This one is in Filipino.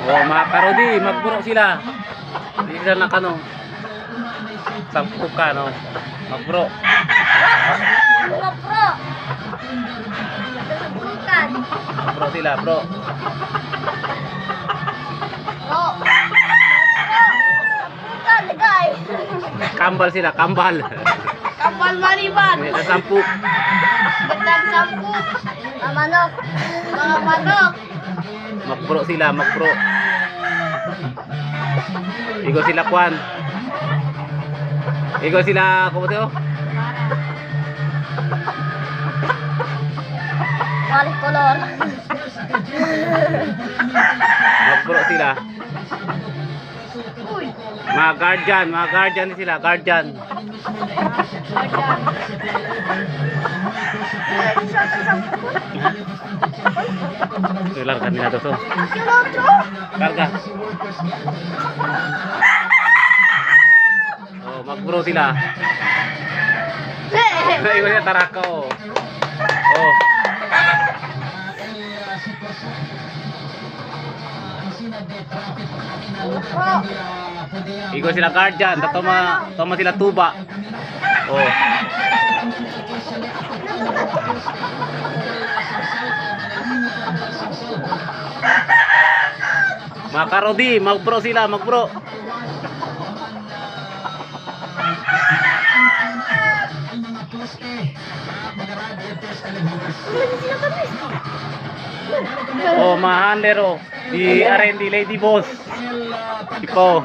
Oh, mga karodi, magburo sila. Hindi sila nakano. Sampu ka, no? Magburo. Magburo. Sampukan. Magburo sila, bro. Bro. Sampukan, ligay. Kambal sila, kambal. Kapal maliban. Hindi sampu. Gandang sampuk. Mga manok. Mga manok. Magburo sila, magburo. Igo sila kwan. Igo sila, kumute oh. Balik kolor. Magburo sila. Uy. Mga guardian sila, guardian. Kelar kanina to. Karga. Oh, magburo sila. Igo sila tarako. Oh. Igo sila guardian, toma sila tuba. Oh. Mga karodi, magbro sila, magbro. Oh, mga handler oh. Di R&D Lady Boss. Tipo.